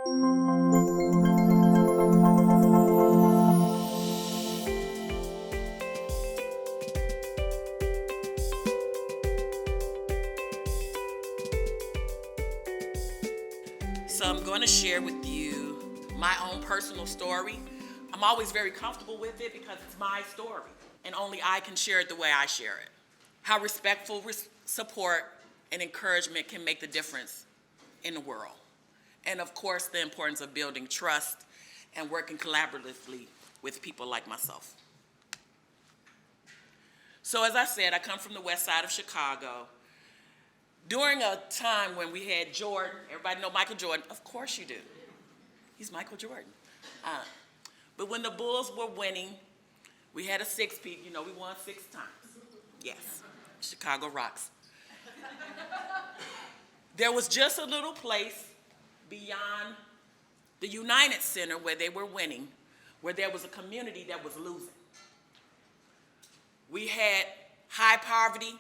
So I'm going to share with you my own personal story. I'm always very comfortable with it because it's my story, and only I can share it the way I share it. How respectful support and encouragement can make the difference in the world. And of course, the importance of building trust and working collaboratively with people like myself. So as I said, I come from the west side of Chicago. During a time when we had Jordan, everybody know Michael Jordan? Of course you do. He's Michael Jordan. But when the Bulls were winning, we had a six-peat. You know, we won 6 times. Yes, Chicago rocks. There was just a little place beyond the United Center where they were winning, where there was a community that was losing. We had high poverty,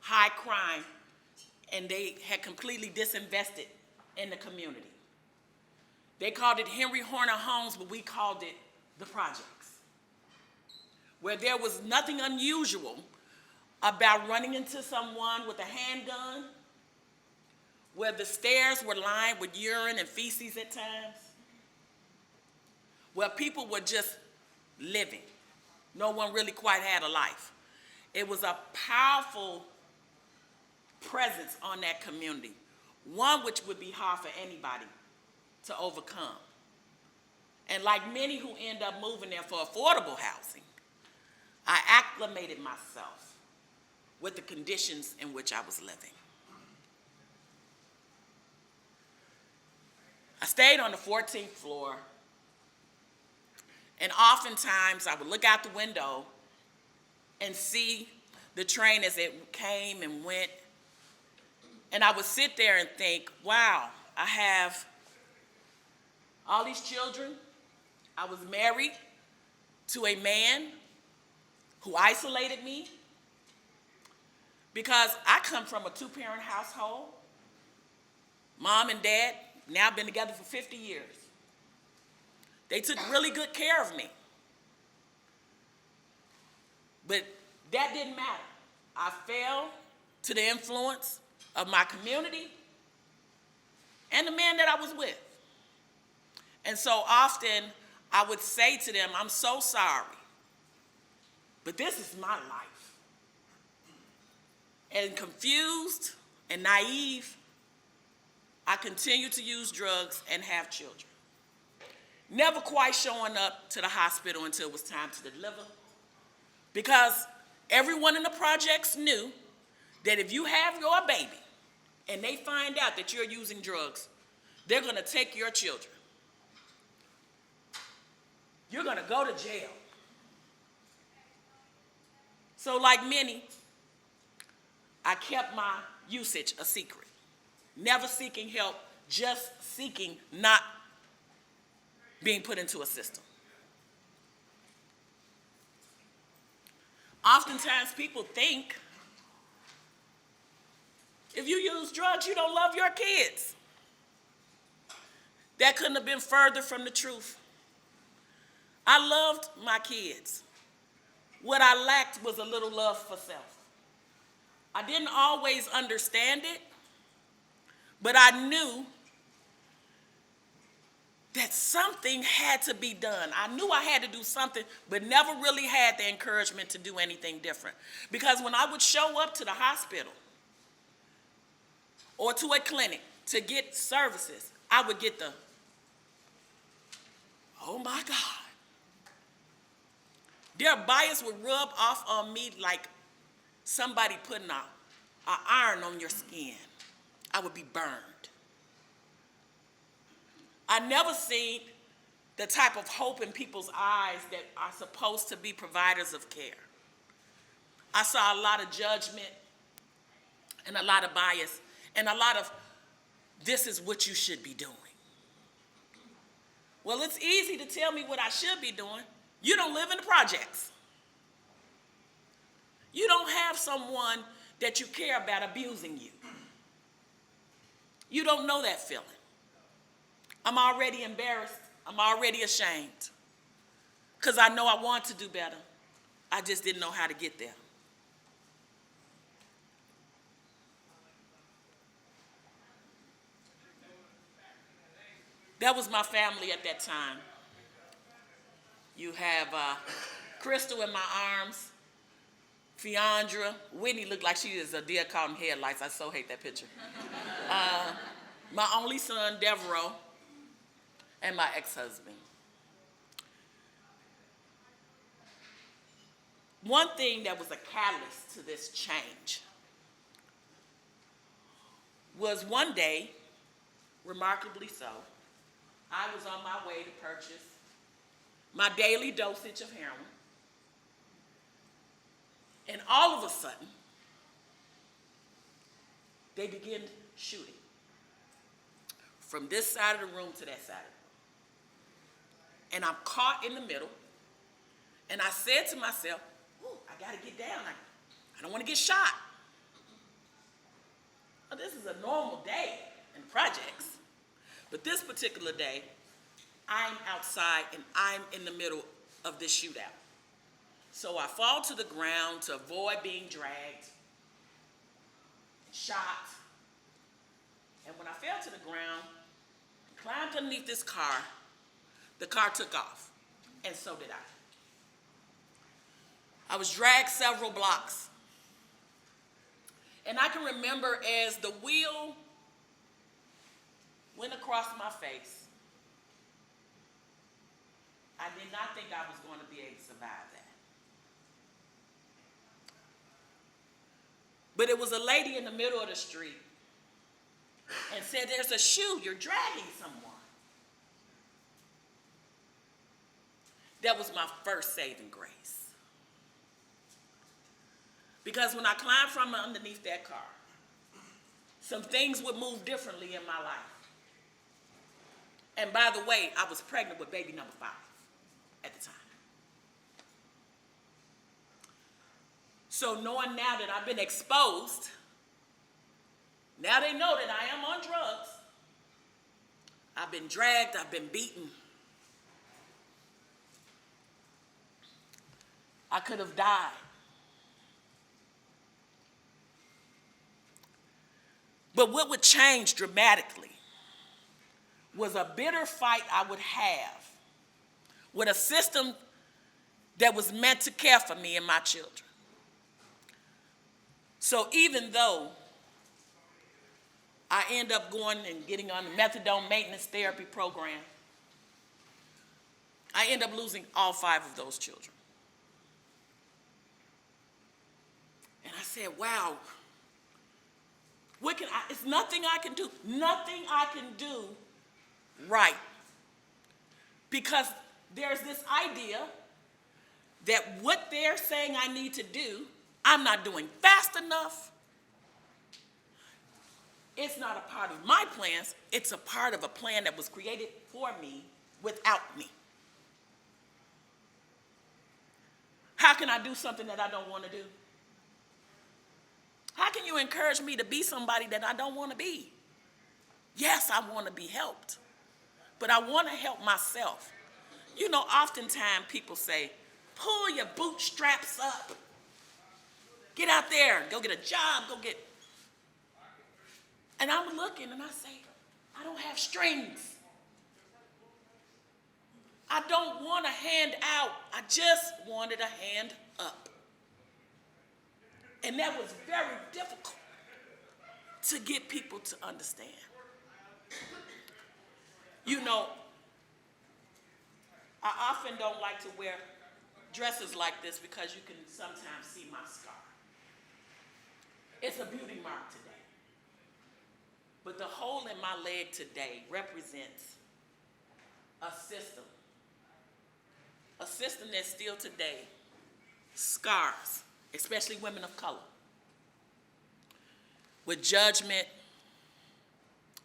high crime, and they had completely disinvested in the community. They called it Henry Horner Homes, but we called it the projects, where there was nothing unusual about running into someone with a handgun, where the stairs were lined with urine and feces at times, where people were just living. No one really quite had a life. It was a powerful presence on that community, one which would be hard for anybody to overcome. And like many who end up moving there for affordable housing, I acclimated myself with the conditions in which I was living. I stayed on the 14th floor, and oftentimes I would look out the window and see the train as it came and went. And I would sit there and think, wow, I have all these children. I was married to a man who isolated me because I come from a 2-parent household. Mom and dad now been together for 50 years. They took really good care of me. But that didn't matter. I fell to the influence of my community and the man that I was with. And so often I would say to them, I'm so sorry, but this is my life. And confused and naive, I continued to use drugs and have children. Never quite showing up to the hospital until it was time to deliver, because everyone in the projects knew that if you have your baby and they find out that you're using drugs, they're gonna take your children. You're gonna go to jail. So like many, I kept my usage a secret. Never seeking help, just seeking not being put into a system. Oftentimes people think if you use drugs, you don't love your kids. That couldn't have been further from the truth. I loved my kids. What I lacked was a little love for self. I didn't always understand it, but I knew that something had to be done. I knew I had to do something, but never really had the encouragement to do anything different. Because when I would show up to the hospital or to a clinic to get services, I would get the, oh my God. Their bias would rub off on me like somebody putting an iron on your skin. I would be burned. I never seen the type of hope in people's eyes that are supposed to be providers of care. I saw a lot of judgment and a lot of bias and a lot of, this is what you should be doing. Well, it's easy to tell me what I should be doing. You don't live in the projects. You don't have someone that you care about abusing you. You don't know that feeling. I'm already embarrassed. I'm already ashamed. Because I know I want to do better. I just didn't know how to get there. That was my family at that time. You have Crystal in my arms, Fiandra. Whitney looked like she is a deer caught in headlights. I so hate that picture. My only son, Devereaux, and my ex-husband. One thing that was a catalyst to this change was one day, remarkably so, I was on my way to purchase my daily dosage of heroin, and all of a sudden, they began shooting from this side of the room to that side of the room. And I'm caught in the middle, and I said to myself, ooh, I gotta get down. I don't wanna get shot. Well, this is a normal day in projects, but this particular day, I'm outside and I'm in the middle of this shootout. So I fall to the ground to avoid being dragged, shot. And when I fell to the ground, climbed underneath this car, the car took off, and so did I. I was dragged several blocks. And I can remember as the wheel went across my face, I did not think I was going to be able to survive that. But it was a lady in the middle of the street and said, there's a shoe, you're dragging someone. That was my first saving grace. Because when I climbed from underneath that car, some things would move differently in my life. And by the way, I was pregnant with baby number 5 at the time. So knowing now that I've been exposed, now they know that I am on drugs. I've been dragged, I've been beaten. I could have died. But what would change dramatically was a bitter fight I would have with a system that was meant to care for me and my children. So even though I end up going and getting on the methadone maintenance therapy program, I end up losing all 5 of those children. And I said, wow, it's nothing I can do. Nothing I can do right. Because there's this idea that what they're saying I need to do, I'm not doing fast enough. It's not a part of my plans. It's a part of a plan that was created for me without me. How can I do something that I don't want to do? How can you encourage me to be somebody that I don't want to be? Yes, I want to be helped, but I want to help myself. You know, oftentimes people say, pull your bootstraps up. Get out there, go get a job, And I'm looking and I say, I don't have strings. I don't want a hand out. I just wanted a hand up. And that was very difficult to get people to understand. You know, I often don't like to wear dresses like this because you can sometimes see my scar. It's a beauty mark today. But the hole in my leg today represents a system that still today scars, especially women of color, with judgment,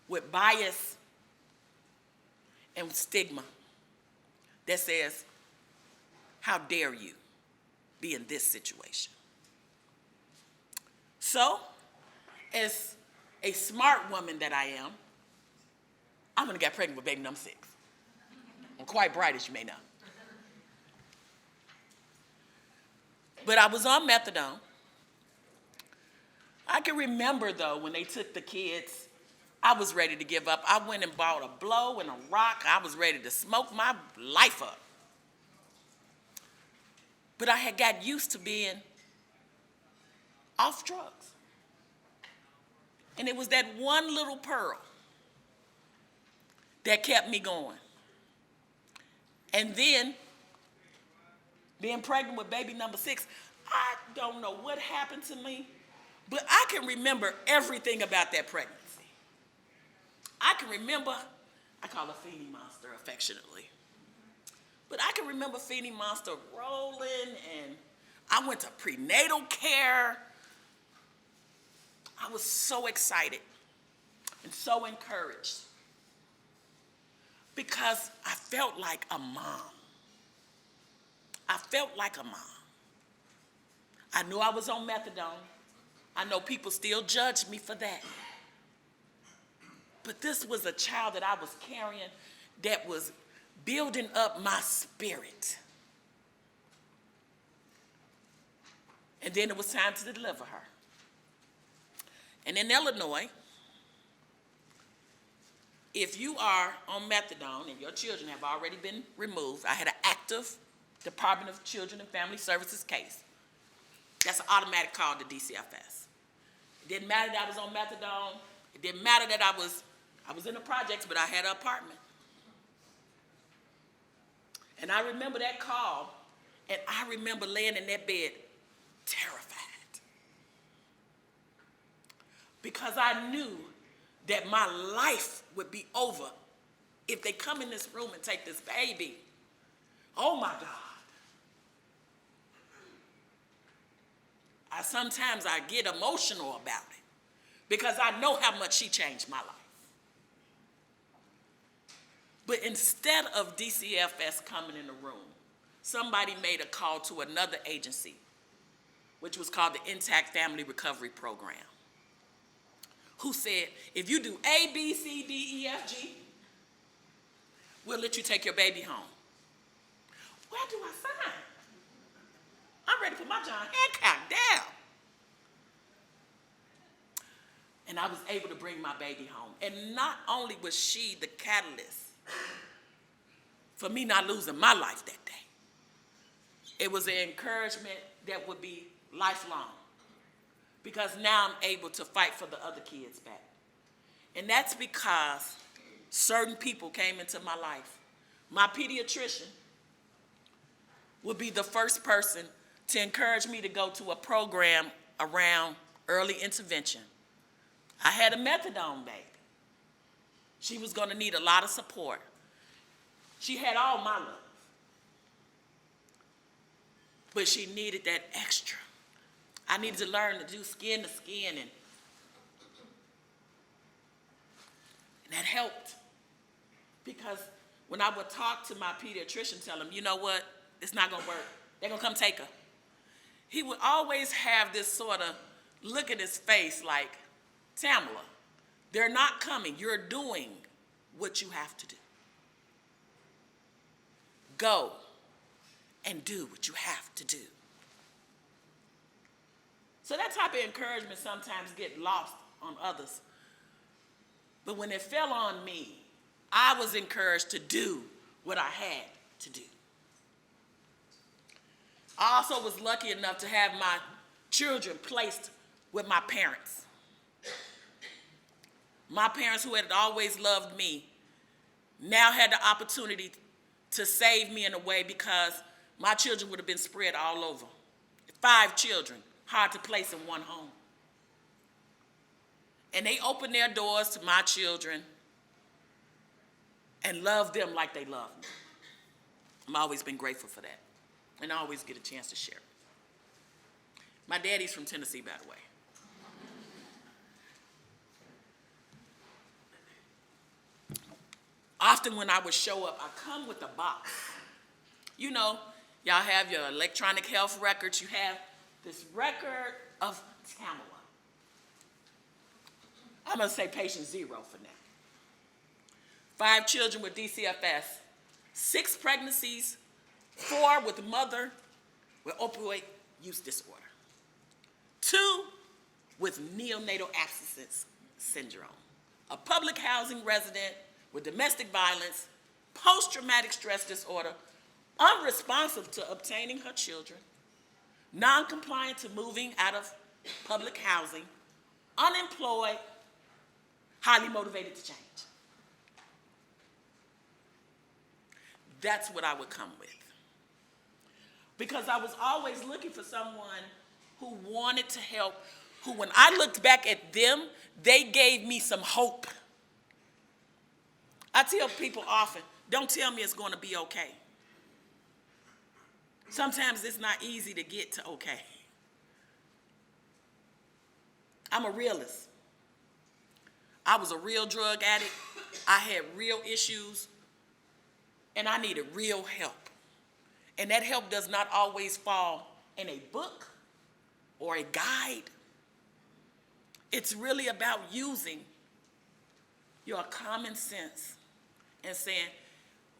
with bias, and with stigma that says, how dare you be in this situation? So, as a smart woman that I am, I'm gonna get pregnant with baby number 6. I'm quite bright, as you may know. But I was on methadone. I can remember, though, when they took the kids, I was ready to give up. I went and bought a blow and a rock. I was ready to smoke my life up. But I had got used to being off drugs. And it was that one little pearl that kept me going. And then, being pregnant with baby number 6, I don't know what happened to me, but I can remember everything about that pregnancy. I can remember, I call her Feeding Monster affectionately, but I can remember Feeding Monster rolling, and I went to prenatal care. I was so excited and so encouraged because I felt like a mom. I felt like a mom. I knew I was on methadone. I know people still judge me for that. But this was a child that I was carrying that was building up my spirit. And then it was time to deliver her. And in Illinois, if you are on methadone and your children have already been removed, I had an active Department of Children and Family Services case. That's an automatic call to DCFS. It didn't matter that I was on methadone. It didn't matter that I was in the projects, but I had an apartment. And I remember that call, and I remember laying in that bed terrified. Because I knew that my life would be over if they come in this room and take this baby. Oh my God. Sometimes I get emotional about it because I know how much she changed my life. But instead of DCFS coming in the room, somebody made a call to another agency, which was called the Intact Family Recovery Program, who said, if you do A, B, C, D, E, F, G, we'll let you take your baby home. Where do I sign? I'm ready to put my John Hancock down. And I was able to bring my baby home. And not only was she the catalyst for me not losing my life that day, it was an encouragement that would be lifelong. Because now I'm able to fight for the other kids back. And that's because certain people came into my life. My pediatrician would be the first person to encourage me to go to a program around early intervention. I had a methadone baby. She was going to need a lot of support. She had all my love. But she needed that extra. I needed to learn to do skin to skin, and that helped. Because when I would talk to my pediatrician, tell him, you know what, it's not going to work. They're going to come take her. He would always have this sort of look at his face like, Tamela, they're not coming. You're doing what you have to do. Go and do what you have to do. So that type of encouragement sometimes get lost on others. But when it fell on me, I was encouraged to do what I had to do. I also was lucky enough to have my children placed with my parents. My parents, who had always loved me, now had the opportunity to save me in a way because my children would have been spread all over. 5 children, hard to place in one home. And they opened their doors to my children and loved them like they loved me. I've always been grateful for that. And I always get a chance to share it. My daddy's from Tennessee, by the way. Often when I would show up, I come with a box. You know, y'all have your electronic health records. You have this record of Tamela. I'm going to say patient 0 for now. 5 children with DCFS, 6 pregnancies, 4 with mother with opioid use disorder, 2 with neonatal abstinence syndrome, a public housing resident with domestic violence, post-traumatic stress disorder, unresponsive to obtaining her children, non-compliant to moving out of public housing, unemployed, highly motivated to change. That's what I would come with. Because I was always looking for someone who wanted to help, who when I looked back at them, they gave me some hope. I tell people often, don't tell me it's going to be okay. Sometimes it's not easy to get to okay. I'm a realist. I was a real drug addict. I had real issues, and I needed real help. And that help does not always fall in a book or a guide. It's really about using your common sense and saying,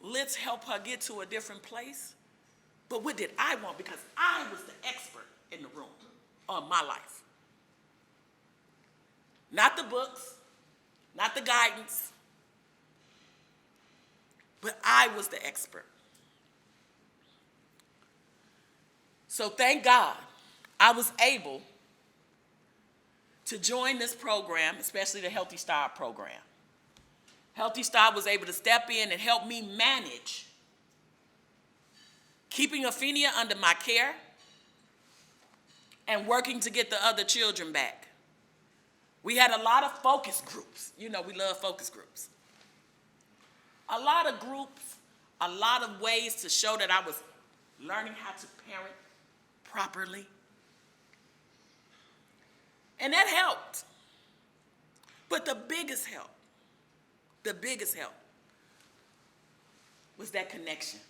let's help her get to a different place. But what did I want? Because I was the expert in the room on my life. Not the books, not the guidance, but I was the expert. So thank God I was able to join this program, especially the Healthy Start program. Healthy Start was able to step in and help me manage keeping Aphenia under my care and working to get the other children back. We had a lot of focus groups. You know, we love focus groups. A lot of groups, a lot of ways to show that I was learning how to parent properly. And that helped. But the biggest help was that connection.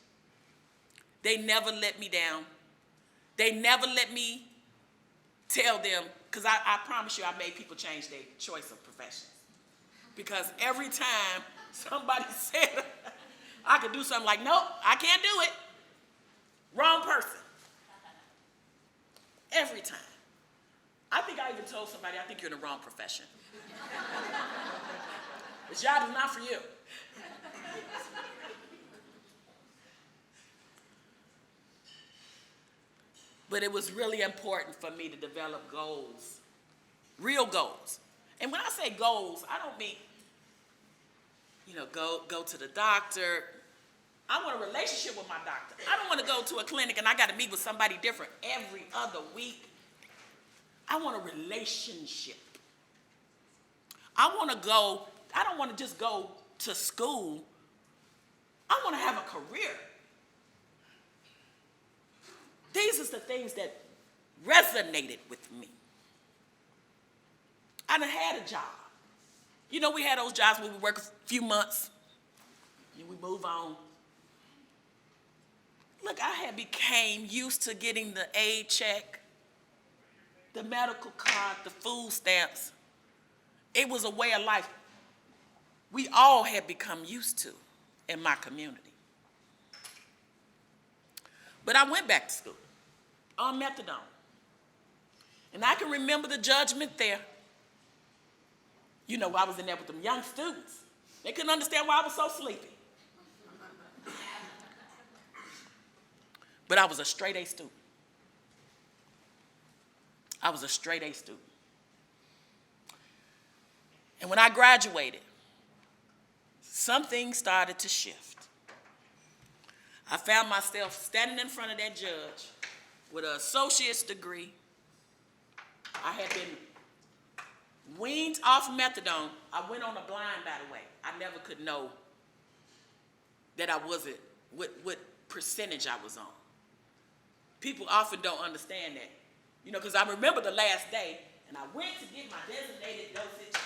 They never let me down. They never let me tell them, because I promise you I made people change their choice of professions. Because every time somebody said I could do something like, nope, I can't do it. Wrong person. Every time. I think I even told somebody, I think you're in the wrong profession. This job is not for you. But it was really important for me to develop goals, real goals. And when I say goals, I don't mean, go to the doctor. I want a relationship with my doctor. I don't want to go to a clinic and I got to meet with somebody different every other week. I want a relationship. I don't want to just go to school. I want to have a career. These are the things that resonated with me. I done had a job. You know, we had those jobs where we work a few months and we move on. Look, I had became used to getting the aid check, the medical card, the food stamps. It was a way of life we all had become used to in my community. But I went back to school on methadone. And I can remember the judgment there. You know, I was in there with them young students. They couldn't understand why I was so sleepy. But I was a straight A student. I was a straight A student. And when I graduated, some things started to shift. I found myself standing in front of that judge with an associate's degree. I had been weaned off methadone. I went on a blind, by the way. I never could know that I wasn't, what percentage I was on. People often don't understand that. You know, because I remember the last day, and I went to get my designated dosage.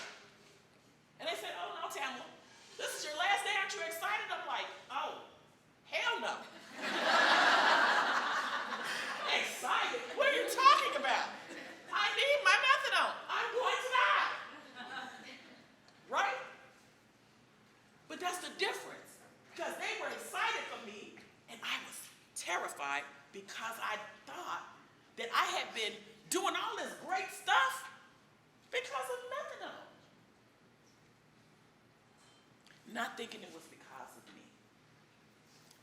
And they said, oh, no, Tamela, this is your last day. Aren't you excited? I'm like, oh, hell no. Excited? What are you talking about? I need my methadone. I'm going to die. Right? But that's the because I thought that I had been doing all this great stuff because of methadone. Not thinking it was because of me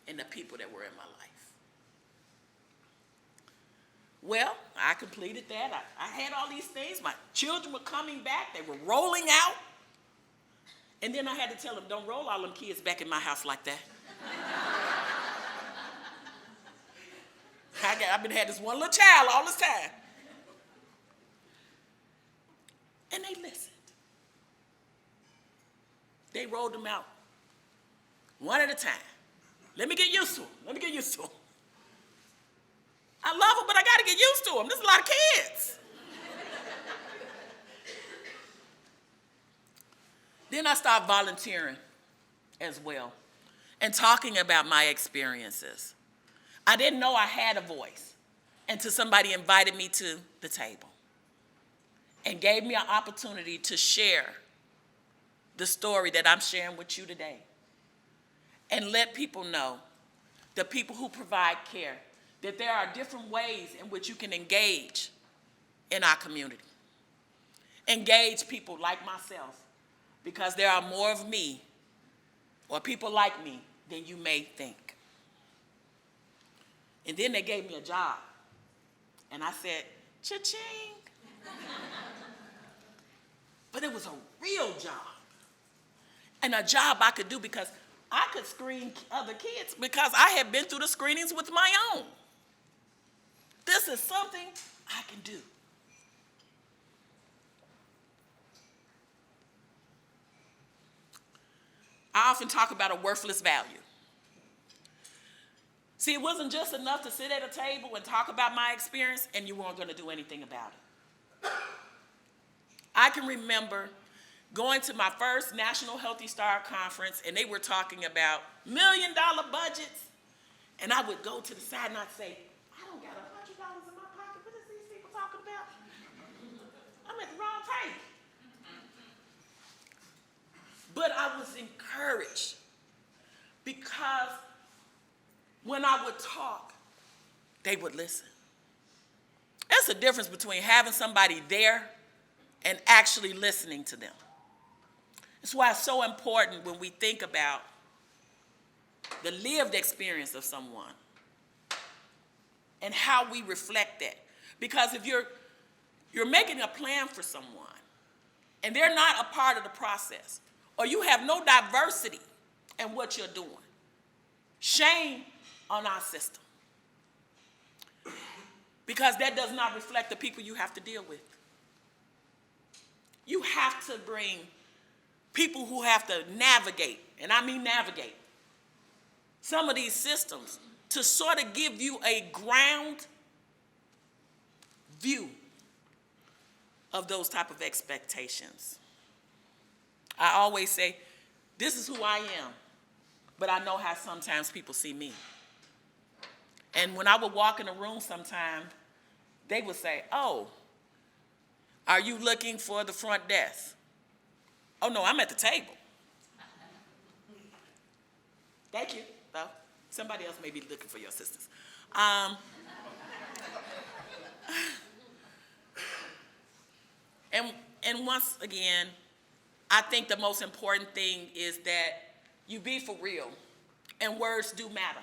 and the people that were in my life. Well, I completed that. I had all these things. My children were coming back. They were rolling out. And then I had to tell them, don't roll all them kids back in my house like that. I've been had this one little child all this time. And they listened. They rolled them out one at a time. Let me get used to them. I love them, but I got to get used to them. There's a lot of kids. Then I started volunteering as well and talking about my experiences. I didn't know I had a voice until somebody invited me to the table and gave me an opportunity to share the story that I'm sharing with you today and let people know, the people who provide care, that there are different ways in which you can engage in our community. Engage people like myself, because there are more of me or people like me than you may think. And then they gave me a job. And I said, cha-ching. But it was a real job. And a job I could do because I could screen other kids because I had been through the screenings with my own. This is something I can do. I often talk about a worthless value. See, it wasn't just enough to sit at a table and talk about my experience and you weren't going to do anything about it. I can remember going to my first National Healthy Star Conference and they were talking about $1 million budgets. And I would go to the side and I'd say, I don't got $100 in my pocket. What is these people talking about? I'm at the wrong table. But I was encouraged because when I would talk, they would listen. There's a difference between having somebody there and actually listening to them. That's why it's so important when we think about the lived experience of someone and how we reflect that. Because if you're making a plan for someone and they're not a part of the process, or you have no diversity in what you're doing, shame on our system. Because that does not reflect the people you have to deal with. You have to bring people who have to navigate, and I mean navigate, some of these systems to sort of give you a ground view of those type of expectations. I always say, this is who I am, but I know how sometimes people see me. And when I would walk in a room sometime, they would say, oh, are you looking for the front desk? Oh, no, I'm at the table. Thank you, though. Somebody else may be looking for your assistance. And once again, I think the most important thing is that you be for real, and words do matter.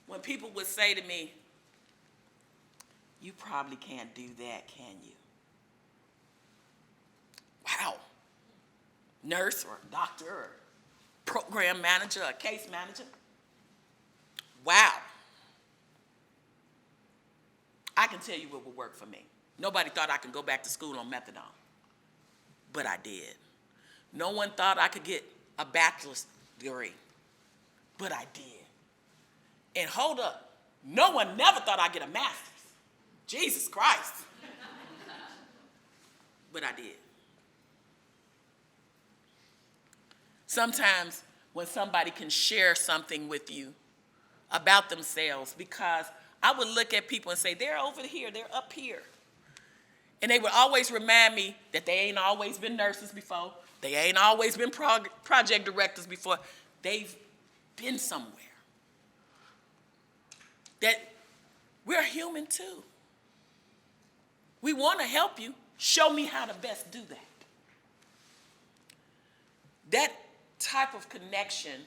When people would say to me, you probably can't do that, can you? Wow. Nurse or doctor or program manager or case manager. Wow. I can tell you what would work for me. Nobody thought I could go back to school on methadone, but I did. No one thought I could get a bachelor's degree, but I did. And hold up, no one never thought I'd get a master's. Jesus Christ. But I did. Sometimes when somebody can share something with you about themselves, because I would look at people and say, they're over here, they're up here. And they would always remind me that they ain't always been nurses before. They ain't always been project directors before. They've been somewhere. that we're human too. We want to help you. Show me how to best do that. That type of connection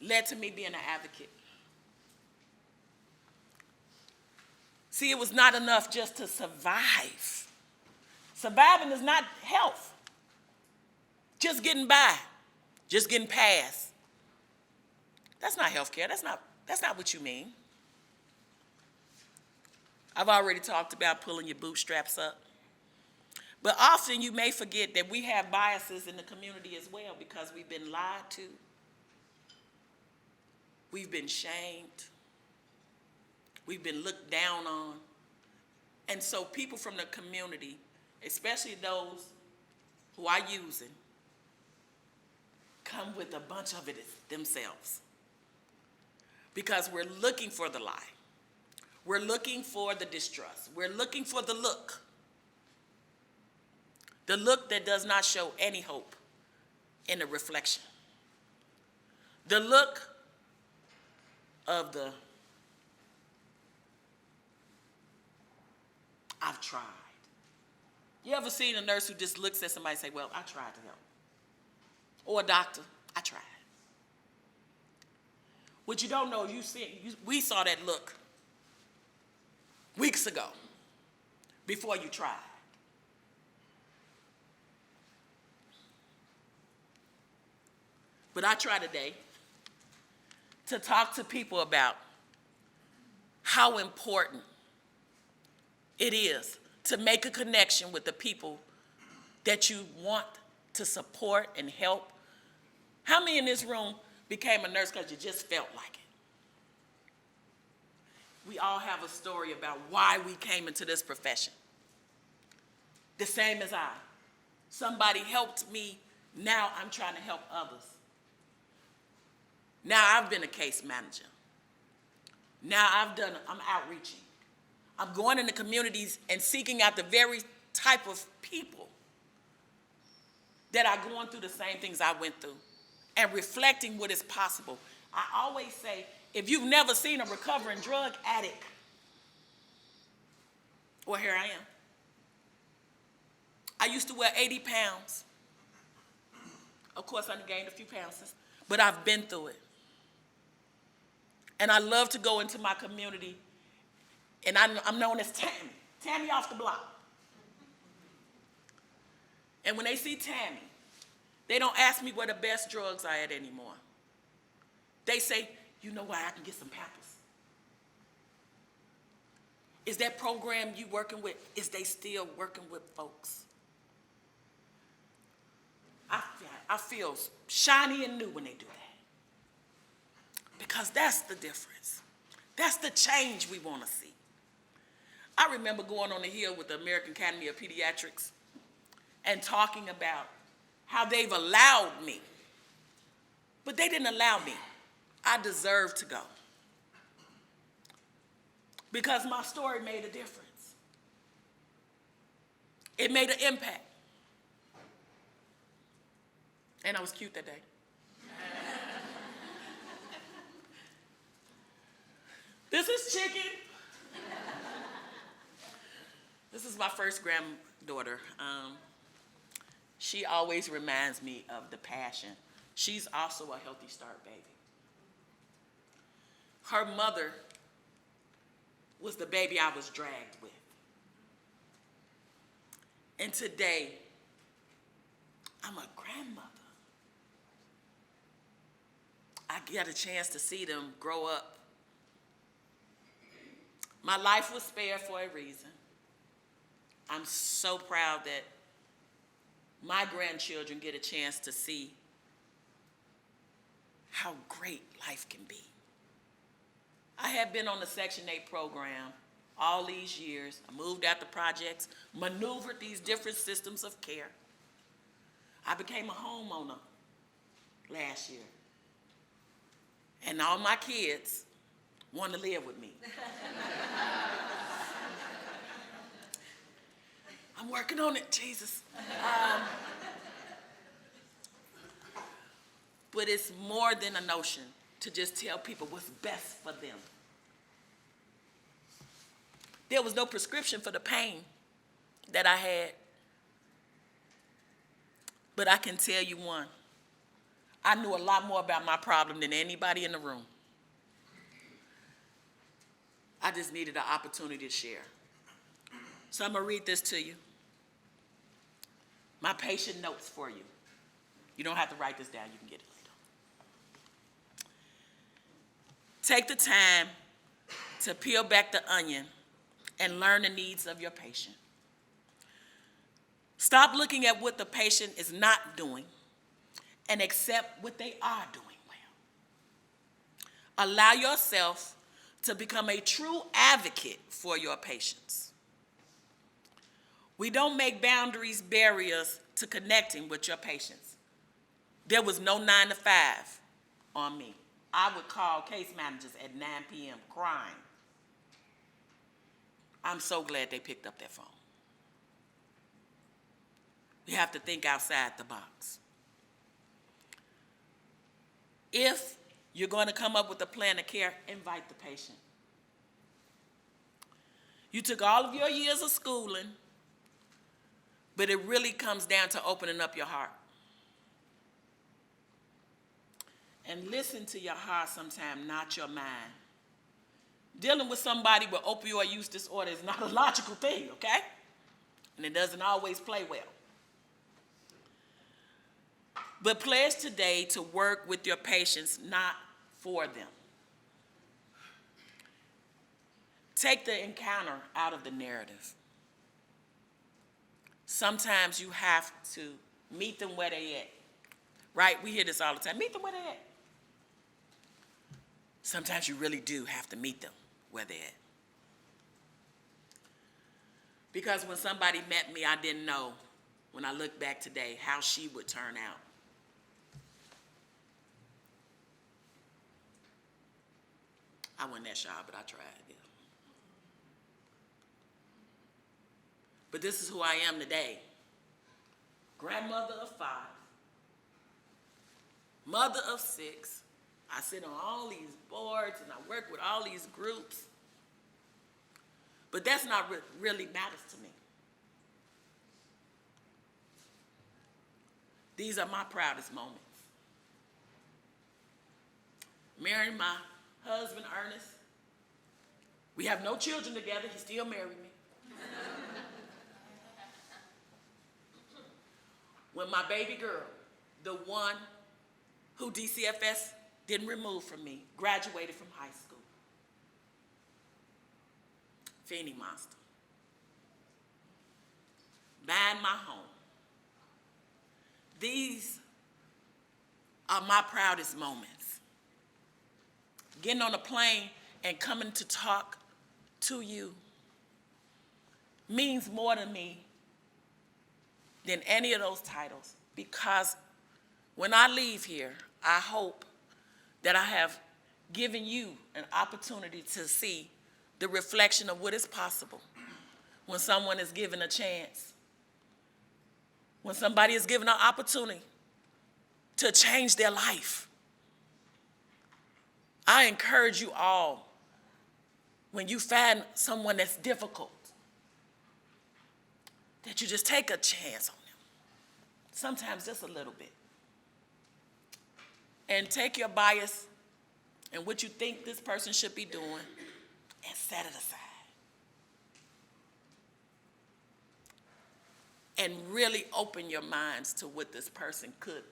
led to me being an advocate. See, it was not enough just to survive. Surviving is not health. Just getting by, just getting past. That's not healthcare. That's not what you mean. I've already talked about pulling your bootstraps up. But often you may forget that we have biases in the community as well because we've been lied to. We've been shamed. We've been looked down on. And so people from the community, especially those who are using, come with a bunch of it themselves. Because we're looking for the lie. We're looking for the distrust. We're looking for the look. The look that does not show any hope in the reflection. The look of the, I've tried. You ever seen a nurse who just looks at somebody and say, well, I tried to help? Or a doctor, I tried. What you don't know, we saw that look weeks ago before you tried. But I try today to talk to people about how important it is to make a connection with the people that you want to support and help. How many in this room became a nurse because you just felt like it? We all have a story about why we came into this profession. The same as I. Somebody helped me, now I'm trying to help others. Now I've been a case manager. Now I'm outreaching. I'm going into communities and seeking out the very type of people that are going through the same things I went through and reflecting what is possible. I always say, if you've never seen a recovering drug addict, well, here I am. I used to weigh 80 pounds. Of course, I've gained a few pounds since, but I've been through it. And I love to go into my community, and I'm known as Tammy off the block. And when they see Tammy, they don't ask me where the best drugs are at anymore. They say, you know where I can get some Pampers? Is that program you working with, is they still working with folks? I feel shiny and new when they do that. Because that's the difference. That's the change we want to see. I remember going on the Hill with the American Academy of Pediatrics and talking about how they've allowed me. But they didn't allow me. I deserve to go. Because my story made a difference. It made an impact. And I was cute that day. This is Chicken. This is my first granddaughter. She always reminds me of the passion. She's also a Healthy Start baby. Her mother was the baby I was dragged with. And today, I'm a grandmother. I got a chance to see them grow up. My life was spared for a reason. I'm so proud that my grandchildren get a chance to see how great life can be. I have been on the Section 8 program all these years. I moved out the projects, maneuvered these different systems of care. I became a homeowner last year. And all my kids want to live with me. I'm working on it, Jesus. But it's more than a notion. to just tell people what's best for them. There was no prescription for the pain that I had. But I can tell you one. I knew a lot more about my problem than anybody in the room. I just needed an opportunity to share. So I'm going to read this to you. My patient notes for you. You don't have to write this down. You can get it later. Take the time to peel back the onion and learn the needs of your patient. Stop looking at what the patient is not doing and accept what they are doing well. Allow yourself to become a true advocate for your patients. We don't make boundaries barriers to connecting with your patients. There was no 9 to 5 on me. I would call case managers at 9 p.m. crying. I'm so glad they picked up that phone. We have to think outside the box. If you're going to come up with a plan of care, invite the patient. You took all of your years of schooling, but it really comes down to opening up your heart. And listen to your heart sometime, not your mind. Dealing with somebody with opioid use disorder is not a logical thing, okay? And it doesn't always play well. But pledge today to work with your patients, not for them. Take the encounter out of the narrative. Sometimes you have to meet them where they at. Right? We hear this all the time. Meet them where they at. Sometimes you really do have to meet them where they at. Because when somebody met me, I didn't know, when I look back today, how she would turn out. I wasn't that shy, but I tried, yeah. But this is who I am today. Grandmother of 5. Mother of 6. I sit on all these boards and I work with all these groups. But that's not what really matters to me. These are my proudest moments. Marrying my husband, Ernest. We have no children together. He still married me. When my baby girl, the one who DCFS didn't remove from me, graduated from high school. Feeny Monster. Buying my home. These are my proudest moments. Getting on a plane and coming to talk to you means more to me than any of those titles, because when I leave here, I hope that I have given you an opportunity to see the reflection of what is possible when someone is given a chance, when somebody is given an opportunity to change their life. I encourage you all, when you find someone that's difficult, that you just take a chance on them. Sometimes just a little bit. And take your bias and what you think this person should be doing and set it aside. And really open your minds to what this person could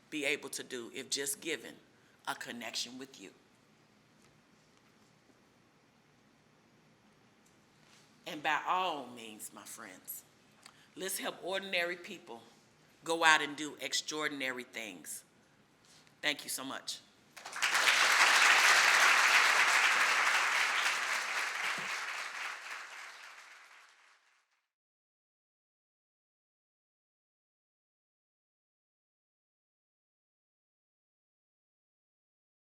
be able to do if just given a connection with you. And by all means, my friends, let's help ordinary people go out and do extraordinary things. Thank you so much.